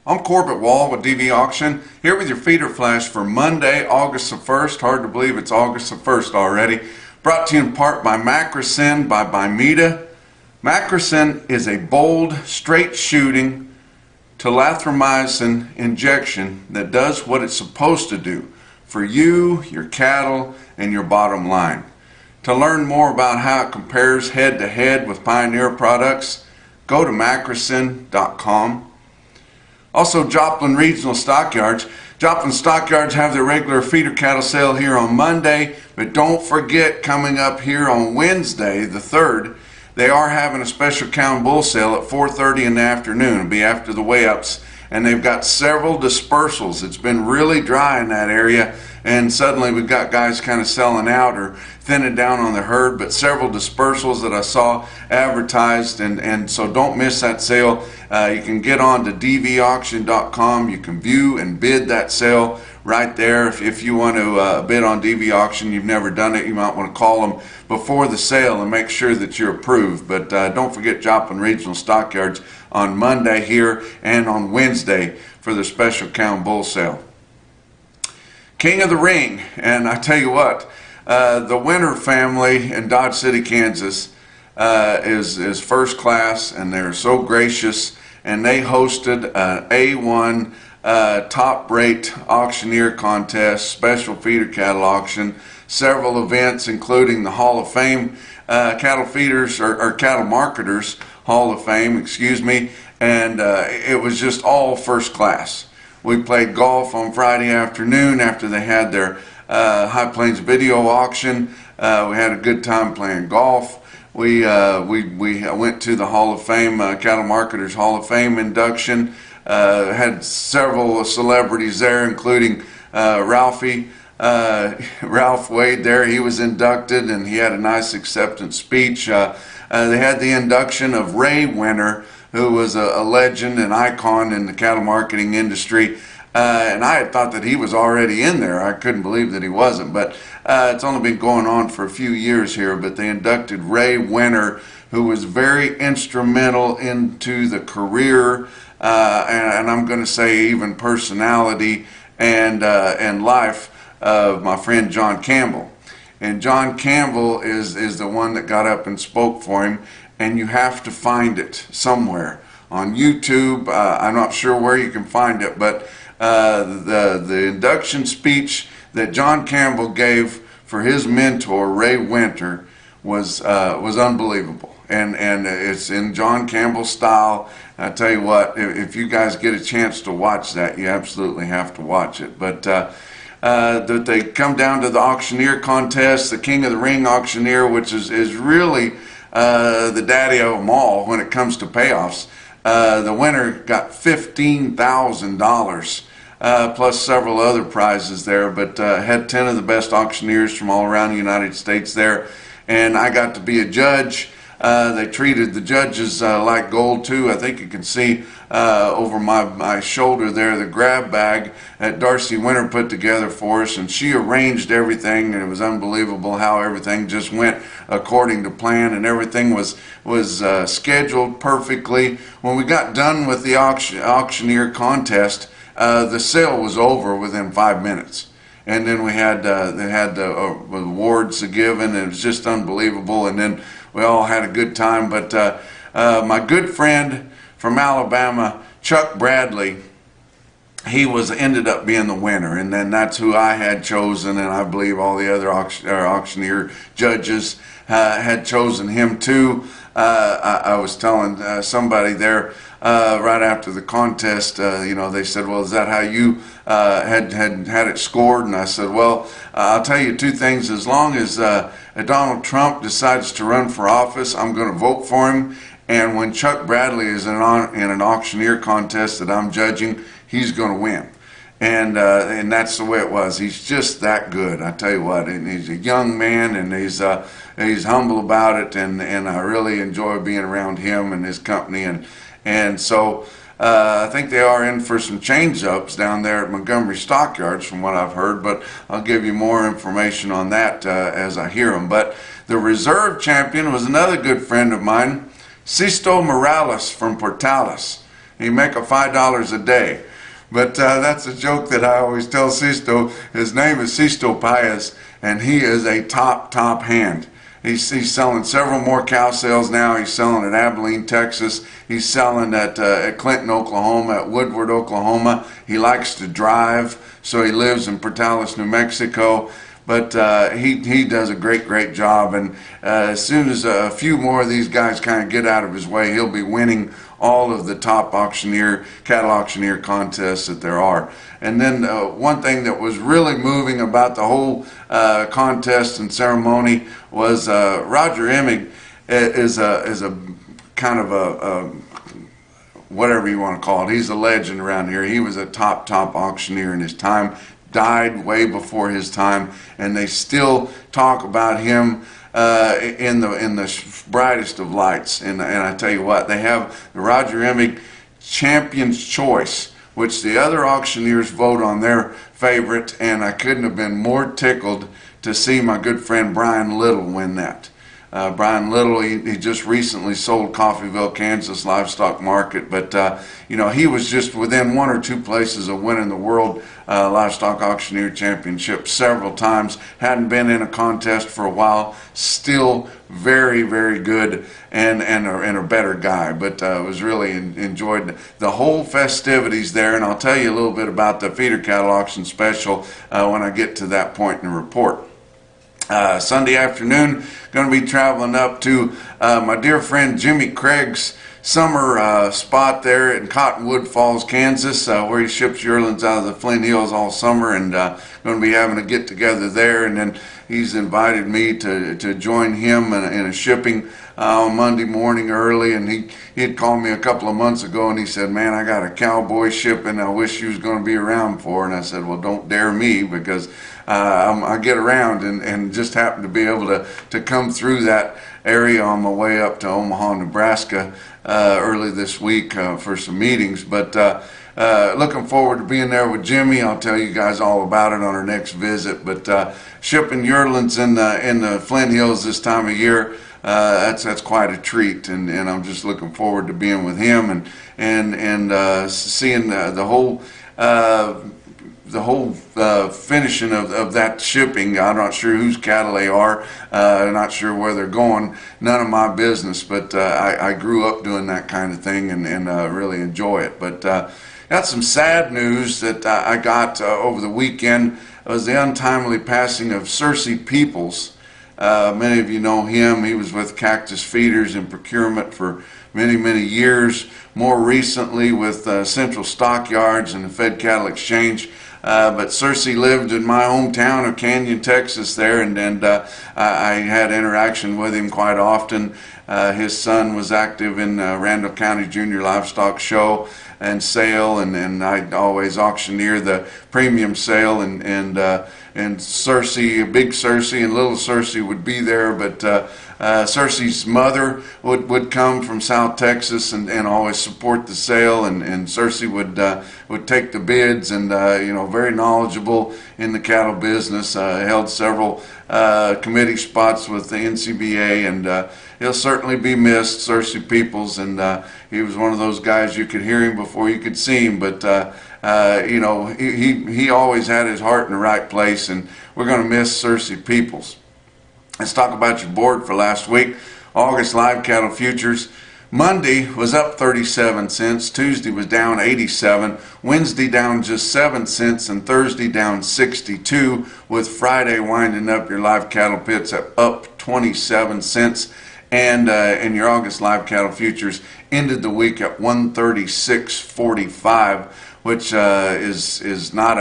I'm Corbett Wall with DV Auction, here with your feeder flash for Monday, August the 1st. Hard to believe it's August the 1st already. Brought to you in part by Macrocin by Bimeda. Macrocin is a bold, straight shooting telithromycin injection that does what it's supposed to do for you, your cattle, and your bottom line. To learn more about how it compares head to head with Pioneer products, go to macrocin.com. Also, Joplin Regional Stockyards. Joplin Stockyards have their regular feeder cattle sale here on Monday, but don't forget, coming up here on Wednesday, the 3rd, they are having a special cow and bull sale at 4:30 in the afternoon. It'll be after the weigh-ups, and they've got several dispersals. It's been really dry in that area, and suddenly we've got guys kind of selling out or thinning down on the herd, but several dispersals that I saw advertised, and so don't miss that sale. You can get on to dvauction.com. You can view and bid that sale right there. If you want to bid on DV Auction, you've never done it, you might want to call them before the sale and make sure that you're approved. But don't forget Joplin Regional Stockyards on Monday here and on Wednesday for the special cow and bull sale. King of the Ring, and I tell you what, the Winter family in Dodge City, Kansas is first class, and they're so gracious, and they hosted an A1 top rate auctioneer contest, special feeder cattle auction, several events including the Hall of Fame Cattle Feeders or Cattle Marketers Hall of Fame, excuse me, and it was just all first class. We played golf on Friday afternoon after they had their High Plains video auction. We had a good time playing golf. We went to the Hall of Fame, Cattle Marketers Hall of Fame induction. Had several celebrities there, including Ralph Wade there. He was inducted, and he had a nice acceptance speech. They had the induction of Ray Winter, who was a legend and icon in the cattle marketing industry. And I had thought that he was already in there. I couldn't believe that he wasn't, but it's only been going on for a few years here. But they inducted Ray Winter, who was very instrumental into the career and I'm going to say even personality and life of my friend John Campbell. And John Campbell is the one that got up and spoke for him, and you have to find it somewhere on YouTube. I'm not sure where you can find it, but the induction speech that John Campbell gave for his mentor Ray Winter was unbelievable, and it's in John Campbell's style. I tell you what, if you guys get a chance to watch that, you absolutely have to watch it. But that they come down to the auctioneer contest, the King of the Ring auctioneer, which is really the daddy of them all when it comes to payoffs. The winner got $15,000 plus several other prizes there, but had 10 of the best auctioneers from all around the United States there, and I got to be a judge. They treated the judges like gold too. I think you can see over my shoulder there the grab bag that Darcy Winter put together for us, and she arranged everything, and it was unbelievable how everything just went according to plan, and everything was scheduled perfectly. When we got done with the auctioneer contest, the sale was over within 5 minutes. And then they had the awards given, and it was just unbelievable. And then we all had a good time. But my good friend from Alabama, Chuck Bradley, he ended up being the winner, and then that's who I had chosen, and I believe all the other auctioneer judges had chosen him too. I was telling somebody there right after the contest, they said, well, is that how you had it scored? And I said, well, I'll tell you two things. As long as Donald Trump decides to run for office, I'm going to vote for him. And when Chuck Bradley is in an auctioneer contest that I'm judging, he's going to win. And that's the way it was. He's just that good. I tell you what, and he's a young man, and he's humble about it, and I really enjoy being around him and his company, and so I think they are in for some change-ups down there at Montgomery Stockyards from what I've heard, but I'll give you more information on that as I hear them. But the reserve champion was another good friend of mine, Sisto Morales from Portales. and you make a $5 a day. But that's a joke that I always tell Sisto. His name is Sisto Paez, and he is a top hand. He's selling several more cow sales now. He's selling at Abilene, Texas. He's selling at Clinton, Oklahoma, at Woodward, Oklahoma. He likes to drive, so he lives in Portales, New Mexico. But he does a great job. And as soon as a few more of these guys kind of get out of his way, he'll be winning all of the top cattle auctioneer contests that there are. And then one thing that was really moving about the whole contest and ceremony was Roger Emig is a kind of a whatever you want to call it. He's a legend around here. He was a top auctioneer in his time. Died way before his time, and they still talk about him in the brightest of lights. And I tell you what, they have the Roger Emig Champion's Choice, which the other auctioneers vote on their favorite, and I couldn't have been more tickled to see my good friend Brian Little win that. Brian Little, he just recently sold Coffeyville, Kansas livestock market, but you know, he was just within 1 or 2 places of winning the World Livestock Auctioneer Championship several times. Hadn't been in a contest for a while. Still very good and a better guy. But was really enjoyed the whole festivities there. And I'll tell you a little bit about the feeder cattle auction special when I get to that point in the report. Sunday afternoon, going to be traveling up to my dear friend Jimmy Craig's summer spot there in Cottonwood Falls, Kansas, where he ships yearlings out of the Flint Hills all summer, and going to be having a get together there. And then he's invited me to join him in a shipping on Monday morning early, and he had called me a couple of months ago and he said, man, I got a cowboy shipping I wish you was going to be around for. And I said, well, don't dare me, because I get around and just happen to be able to come through that area on my way up to Omaha, Nebraska early this week for some meetings. But looking forward to being there with Jimmy. I'll tell you guys all about it on our next visit. But shipping yearlings in the Flint Hills this time of year, that's quite a treat, and I'm just looking forward to being with him and seeing the whole finishing of that shipping. I'm not sure whose cattle they are. I'm not sure where they're going. None of my business, but I grew up doing that kind of thing and really enjoy it. But got some sad news that I got over the weekend. It was the untimely passing of Cersei Peoples. Many of you know him. He was with Cactus Feeders in procurement for many years. More recently with Central Stockyards and the Fed Cattle Exchange. But Cersei lived in my hometown of Canyon, Texas there, and I had interaction with him quite often. His son was active in Randall County Junior Livestock Show and sale, and I always auctioneer the premium sale, and Cersei, big Cersei and little Cersei would be there, but Cersei's mother would come from South Texas and always support the sale, and Cersei would take the bids, and you know, very knowledgeable in the cattle business, held several committee spots with the NCBA, and he'll certainly be missed, Cersei Peoples, and he was one of those guys you could hear him before you could see him, but you know, he always had his heart in the right place, and we're going to miss Cersei Peoples. Let's talk about your board for last week. August live cattle futures. Monday was up 37 cents. Tuesday was down 87. Wednesday down just 7 cents, and Thursday down 62. With Friday winding up your live cattle pits at up 27 cents. And in your August live cattle futures ended the week at 136.45. Which is not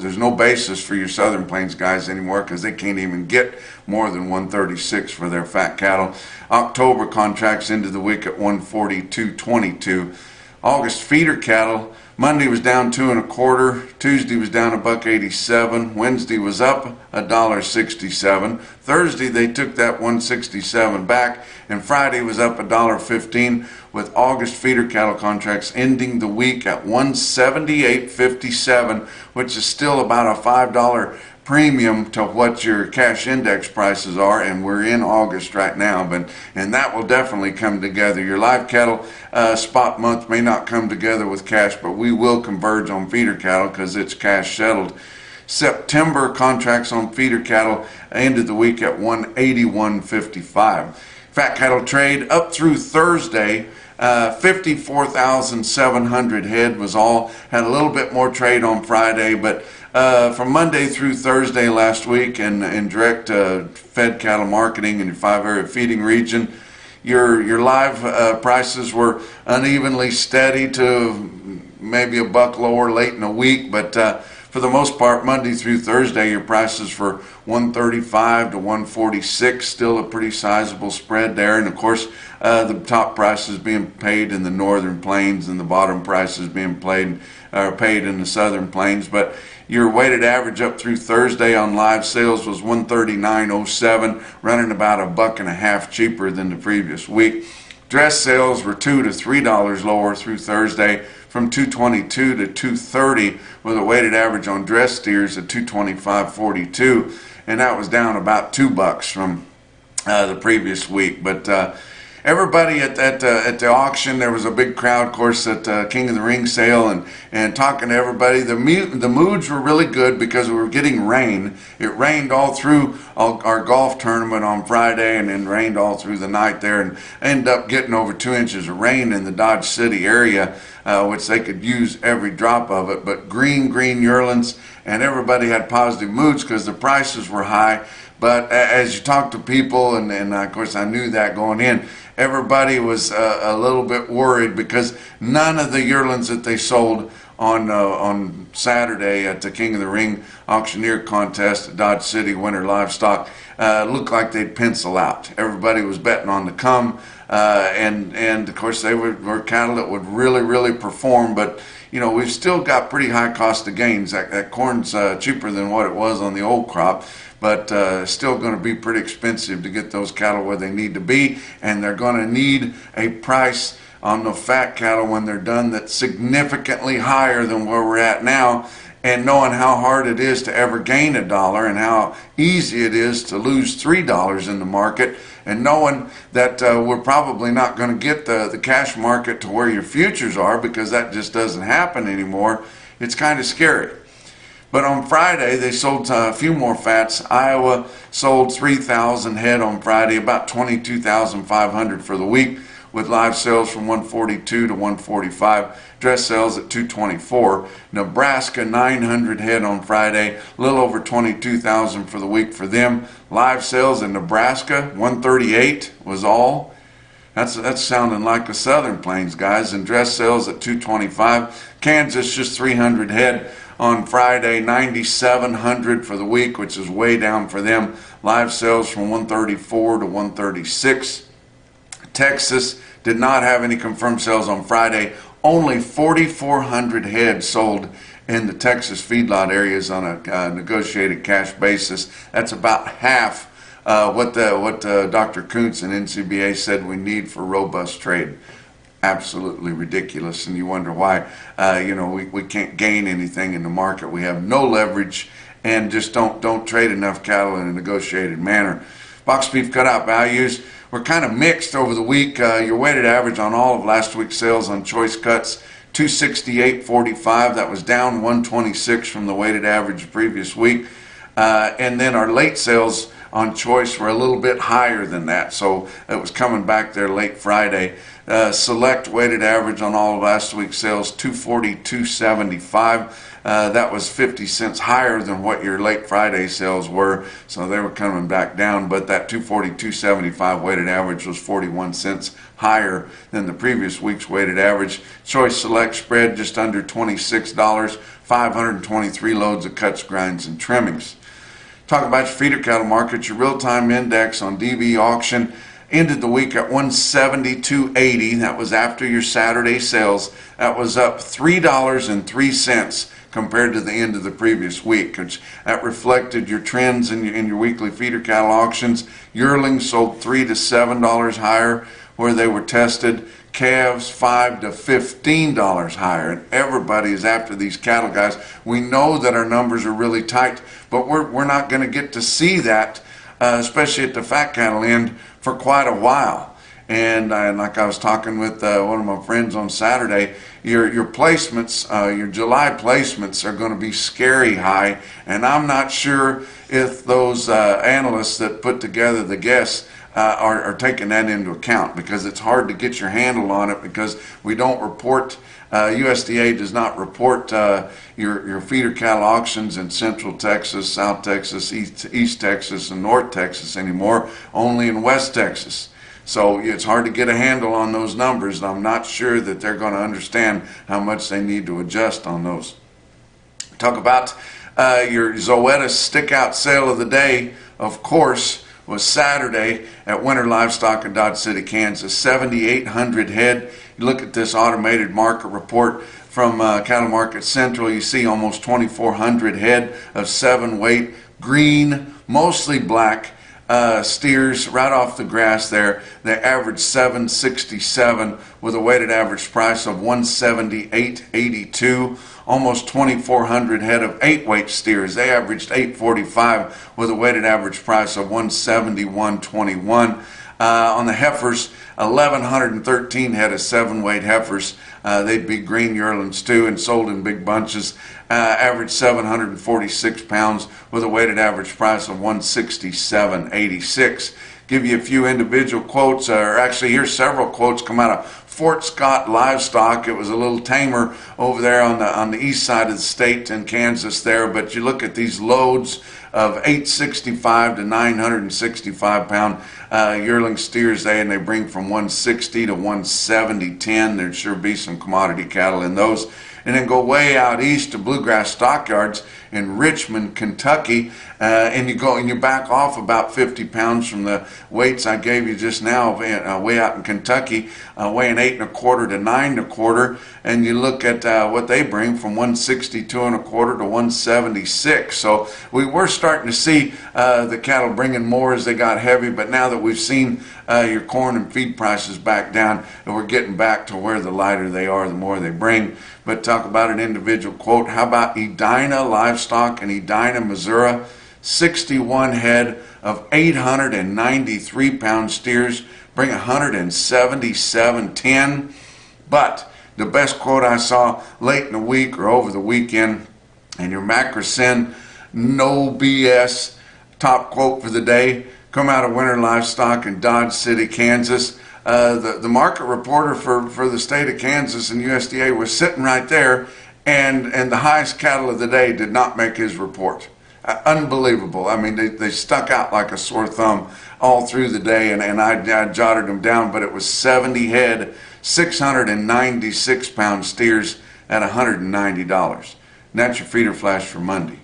there's no basis for your Southern Plains guys anymore, because they can't even get more than 136 for their fat cattle. October contracts into the week at 142.22. August feeder cattle, Monday was down 2 1/4, Tuesday was down $1.87, Wednesday was up $1.67, Thursday they took that 167 back, and Friday was up $1.15, with August feeder cattle contracts ending the week at 178.57, which is still about a $5 premium to what your cash index prices are, and we're in August right now, and that will definitely come together. Your live cattle spot month may not come together with cash, but we will converge on feeder cattle because it's cash settled. September contracts on feeder cattle ended the week at 181.55. Fat cattle trade up through Thursday, 54,700 head was all. Had a little bit more trade on Friday, but from Monday through Thursday last week in direct fed cattle marketing in your 5-area feeding region, your live prices were unevenly steady to maybe a buck lower late in the week, but for the most part, Monday through Thursday, your prices for 135 to 146, still a pretty sizable spread there. And of course, the top prices being paid in the northern plains and the bottom prices being paid in the southern plains. But your weighted average up through Thursday on live sales was 139.07, running about a buck and a half cheaper than the previous week. Dress sales were $2 to $3 lower through Thursday, from 222 to 230, with a weighted average on dress steers at 225.42, and that was down about $2 from the previous week. But everybody at the auction, there was a big crowd, of course, at King of the Ring sale, and talking to everybody. The moods were really good because we were getting rain. It rained all through our golf tournament on Friday, and then rained all through the night there, and ended up getting over 2 inches of rain in the Dodge City area, which they could use every drop of it. But green yearlings, and everybody had positive moods because the prices were high. But as you talk to people, and of course I knew that going in, everybody was a little bit worried because none of the yearlings that they sold on Saturday at the King of the Ring auctioneer contest at Dodge City Winter Livestock looked like they'd pencil out. Everybody was betting on the come, and of course they were cattle that would really perform. But you know, we've still got pretty high cost of gains. That corn's cheaper than what it was on the old crop, but still going to be pretty expensive to get those cattle where they need to be, and they're going to need a price on the fat cattle when they're done that's significantly higher than where we're at now. And knowing how hard it is to ever gain $1 and how easy it is to lose $3 in the market, and knowing that we're probably not going to get the cash market to where your futures are, because that just doesn't happen anymore, it's kind of scary. But on Friday, they sold a few more fats. Iowa sold 3,000 head on Friday, about 22,500 for the week, with live sales from 142 to 145, dress sales at 224. Nebraska, 900 head on Friday, a little over 22,000 for the week for them. Live sales in Nebraska, 138 was all. That's sounding like the Southern Plains, guys. And dress sales at 225. Kansas, just 300 head on Friday, 9,700 for the week, which is way down for them. Live sales from 134 to 136. Texas did not have any confirmed sales on Friday. Only 4,400 head sold in the Texas feedlot areas on a negotiated cash basis. That's about half what Dr. Kuntz and NCBA said we need for robust trade. Absolutely ridiculous, and you wonder why we can't gain anything in the market. We have no leverage and just don't trade enough cattle in a negotiated manner. Box beef cutout values were kind of mixed over the week. Your weighted average on all of last week's sales on choice cuts, 268.45. That was down 126 from the weighted average the previous week. And then our late sales on choice were a little bit higher than that, so it was coming back there late Friday. Select weighted average on all of last week's sales, 242.75. That was 50 cents higher than what your late Friday sales were, so they were coming back down. But that 242.75 weighted average was 41 cents higher than the previous week's weighted average. Choice Select spread just under $26, 523 loads of cuts, grinds, and trimmings. Talk about your feeder cattle market. Your real-time index on DB auction ended the week at 172.80. That was after your Saturday sales. That was up $3.03 compared to the end of the previous week, which that reflected your trends in your weekly feeder cattle auctions. Yearlings sold $3 to $7 higher where they were tested. calves $5 to $15 higher, and everybody is after these cattle guys. We know that our numbers are really tight, but we're not going to get to see that, especially at the fat cattle end, for quite a while. And like I was talking with one of my friends on Saturday, your placements, your July placements are going to be scary high, and I'm not sure if those analysts that put together the guests are taking that into account, because it's hard to get your handle on it, because we don't report, USDA does not report your feeder cattle auctions in Central Texas, South Texas, East Texas, and North Texas anymore, only in West Texas. So it's hard to get a handle on those numbers, and I'm not sure that they're going to understand how much they need to adjust on those. Talk about your Zoetis stick-out sale of the day, of course, was Saturday at Winter Livestock in Dodge City, Kansas. 7,800 head. You look at this automated market report from Cattle Market Central, you see almost 2,400 head of 7-weight, green, mostly black, steers right off the grass there. They averaged 767 with a weighted average price of 178.82. Almost 2,400 head of 8-weight steers. They averaged 845 with a weighted average price of 171.21. On the heifers, 1,113 head of 7-weight heifers. They'd be green yearlings too, and sold in big bunches. Averaged 746 pounds with a weighted average price of 167.86. Give you a few individual quotes, or actually here's several quotes come out of Fort Scott Livestock. It was a little tamer over there on the east side of the state in Kansas there, but you look at these loads of 865 to 965 pound yearling steers, and they bring from 160 to 170.10. There'd sure be some commodity cattle in those. And then go way out east to Bluegrass Stockyards in Richmond, Kentucky, and you back off about 50 pounds from the weights I gave you just now, way out in Kentucky, weighing 8 1/4 to 9 1/4, and you look at what they bring from 162 1/4 to 176. So we were starting to see the cattle bringing more as they got heavy, but now that we've seen your corn and feed prices back down, and we're getting back to where the lighter they are, the more they bring. But talk about an individual quote. How about Edina Livestock in Edina, Missouri? 61 head of 893 pound steers bring 177.10. But the best quote I saw late in the week or over the weekend, and your Macrocin no BS top quote for the day, come out of Winter Livestock in Dodge City, Kansas. The market reporter for the state of Kansas and USDA was sitting right there, and the highest cattle of the day did not make his report. Unbelievable. I mean, they stuck out like a sore thumb all through the day, and I jotted them down, but it was 70 head, 696 pound steers at $190. And that's your feeder flash for Monday.